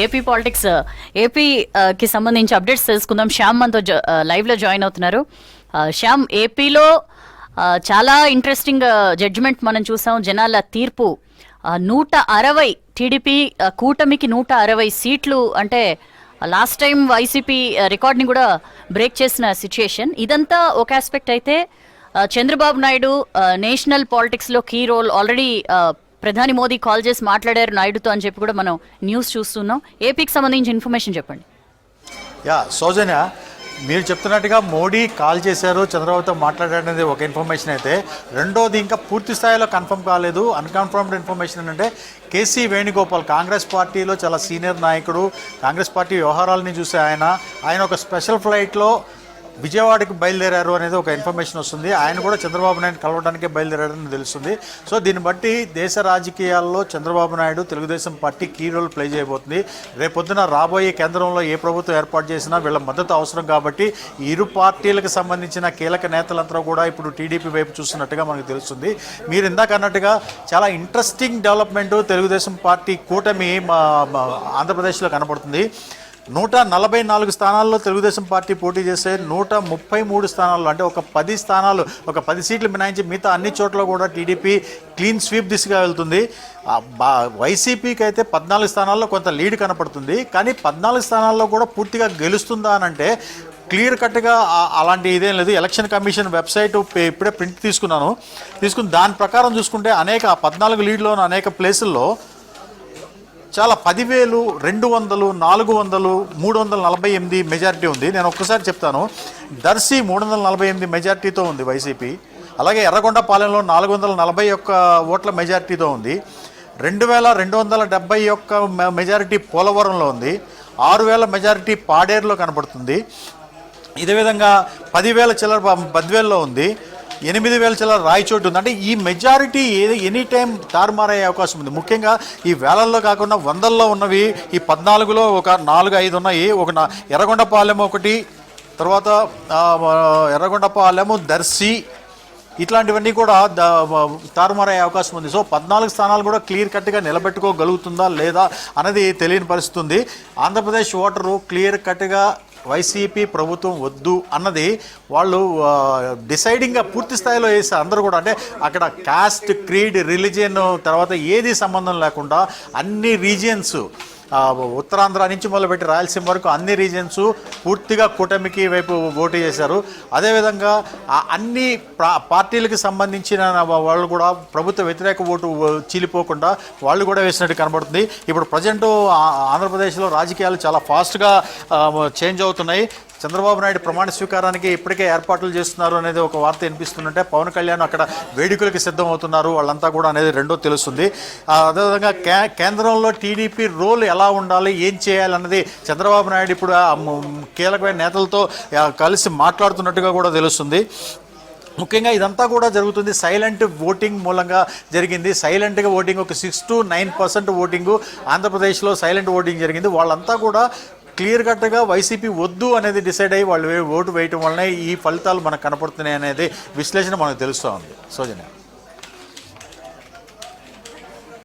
AP politics ఏపీకి సంబంధించి updates తెలుసుకుందాం. శ్యామ్ మనతో లైవ్లో జాయిన్ అవుతున్నారు. శ్యామ్, ఏపీలో చాలా ఇంట్రెస్టింగ్ జడ్జిమెంట్ మనం చూసాం. జనాల తీర్పు 160 టీడీపీ కూటమికి 160 సీట్లు అంటే లాస్ట్ టైం వైసీపీ రికార్డ్ని కూడా బ్రేక్ చేసిన సిచ్యుయేషన్. ఇదంతా ఒక ఆస్పెక్ట్ అయితే చంద్రబాబు నాయుడు నేషనల్ పాలిటిక్స్లో కీ రోల్ ఆల్రెడీ ప్రధాని మోదీ కాల్ చేసి మాట్లాడారు నాయుడుతో అని చెప్పి కూడా మనం న్యూస్ చూస్తున్నాం. ఏపీకి సంబంధించి ఇన్ఫర్మేషన్ చెప్పండి. సౌజన్య, మీరు చెప్తున్నట్టుగా మోడీ కాల్ చేశారు, చంద్రబాబుతో మాట్లాడారనేది ఒక ఇన్ఫర్మేషన్ అయితే, రెండోది ఇంకా పూర్తి స్థాయిలో కన్ఫర్మ్ కాలేదు. అన్కన్ఫర్మ్డ్ ఇన్ఫర్మేషన్ ఏంటంటే కేసీ వేణుగోపాల్ కాంగ్రెస్ పార్టీలో చాలా సీనియర్ నాయకుడు, కాంగ్రెస్ పార్టీ వ్యవహారాలని చూసే ఆయన ఒక స్పెషల్ ఫ్లైట్లో విజయవాడకి బయలుదేరారు అనేది ఒక ఇన్ఫర్మేషన్ వస్తుంది. ఆయన కూడా చంద్రబాబు నాయుడు కలవడానికే బయలుదేరారని తెలుస్తుంది. సో దీన్ని బట్టి దేశ రాజకీయాల్లో Chandrababu Naidu Telugu Desam party key role play చేయబోతుంది. రేపొద్దున రాబోయే కేంద్రంలో ఏ ప్రభుత్వం ఏర్పాటు చేసినా వీళ్ళ మద్దతు అవసరం కాబట్టి ఇరు పార్టీలకు సంబంధించిన కీలక నేతలంతా కూడా ఇప్పుడు టీడీపీ వైపు చూస్తున్నట్టుగా మనకు తెలుస్తుంది. మీరు ఇందాక అన్నట్టుగా చాలా ఇంట్రెస్టింగ్ డెవలప్మెంట్ తెలుగుదేశం పార్టీ కూటమి ఆంధ్రప్రదేశ్లో కనపడుతుంది. 144 స్థానాల్లో తెలుగుదేశం పార్టీ పోటీ చేస్తే 133 స్థానాల్లో అంటే ఒక 10 స్థానాలు, ఒక 10 సీట్లు మినాయించి మిగతా అన్ని చోట్ల కూడా టీడీపీ క్లీన్ స్వీప్ దిశగా వెళ్తుంది. వైసీపీకి అయితే 14 స్థానాల్లో కొంత లీడ్ కనపడుతుంది. కానీ 14 స్థానాల్లో కూడా పూర్తిగా గెలుస్తుందా అని అంటే క్లియర్ కట్గా అలాంటి ఇదేం లేదు. ఎలక్షన్ కమిషన్ వెబ్సైట్ ఇప్పుడే ప్రింట్ తీసుకుని దాని ప్రకారం చూసుకుంటే 14 లీడ్లోని అనేక ప్లేసుల్లో చాలా 10,000, 200, 400, 348 మెజారిటీ ఉంది. నేను ఒక్కసారి చెప్తాను. దర్శి 348 మెజారిటీతో ఉంది వైసీపీ. అలాగే ఎర్రగొండపాలెంలో 441 ఓట్ల మెజారిటీతో ఉంది. 2,271 మెజారిటీ పోలవరంలో ఉంది. 6,000 మెజారిటీ పాడేరులో కనపడుతుంది. ఇదే విధంగా 10,000 చిల్లర బద్వేల్లో ఉంది. 8,000 చిల్లర రాయచోటు ఉంది. అంటే ఈ మెజారిటీ ఎనీ టైం తారుమారయ్యే అవకాశం ఉంది. ముఖ్యంగా ఈ వేలల్లో కాకుండా వందల్లో ఉన్నవి ఈ 14లో ఒక 4-5 ఉన్నాయి. ఒక ఎర్రగొండపాలెం ఒకటి, తర్వాత ఎర్రగొండపాలెము, దర్శి, ఇట్లాంటివన్నీ కూడా తారుమారయ్యే అవకాశం ఉంది. సో 14 స్థానాలు కూడా క్లియర్ కట్గా నిలబెట్టుకోగలుగుతుందా లేదా అనేది తెలియని పరిస్థితి ఉంది. ఆంధ్రప్రదేశ్ ఓటరు క్లియర్ కట్గా వైసీపీ ప్రభుత్వం వద్దు అన్నది వాళ్ళు డిసైడింగ్గా పూర్తి స్థాయిలో వేసారు అందరూ కూడా. అంటే అక్కడ కాస్ట్, క్రీడ్, రిలీజియన్ తర్వాత ఏది సంబంధం లేకుండా అన్ని రీజియన్స్, ఉత్తరాంధ్ర నుంచి మొదలుపెట్టి రాయలసీమ వరకు అన్ని రీజియన్స్ పూర్తిగా కూటమికి వైపు ఓటు చేశారు. అదేవిధంగా అన్ని పార్టీలకు సంబంధించిన వాళ్ళు కూడా ప్రభుత్వ వ్యతిరేక ఓటు చీలిపోకుండా వాళ్ళు కూడా వేసినట్టు కనబడుతుంది. ఇప్పుడు ప్రజెంట్ ఆంధ్రప్రదేశ్లో రాజకీయాలు చాలా ఫాస్ట్గా చేంజ్ అవుతున్నాయి. చంద్రబాబు నాయుడు ప్రమాణ స్వీకారానికి ఇప్పటికే ఏర్పాట్లు చేస్తున్నారు అనేది ఒక వార్త వినిపిస్తుందంటే పవన్ కళ్యాణ్ అక్కడ వేడుకలకు సిద్ధం అవుతున్నారు వాళ్ళంతా కూడా అనేది రెండో తెలుస్తుంది. అదేవిధంగా కేంద్రంలో టీడీపీ రోల్ ఎలా ఉండాలి, ఏం చేయాలన్నది చంద్రబాబు నాయుడు ఇప్పుడు కీలకమైన నేతలతో కలిసి మాట్లాడుతున్నట్టుగా కూడా తెలుస్తుంది. ముఖ్యంగా ఇదంతా కూడా జరుగుతుంది సైలెంట్ ఓటింగ్ మూలంగా జరిగింది. సైలెంట్గా ఓటింగ్ ఒక 6 to 9% ఓటింగు ఆంధ్రప్రదేశ్లో సైలెంట్ ఓటింగ్ జరిగింది. వాళ్ళంతా కూడా క్లియర్ కట్గా వైసీపీ వద్దు అనేది డిసైడ్ అయ్యి వాళ్ళు ఓటు వేయటం వల్లనే ఈ ఫలితాలు మనకు కనపడుతున్నాయి అనేది విశ్లేషణ మనకు తెలుస్తూ ఉంది. సౌజన్య.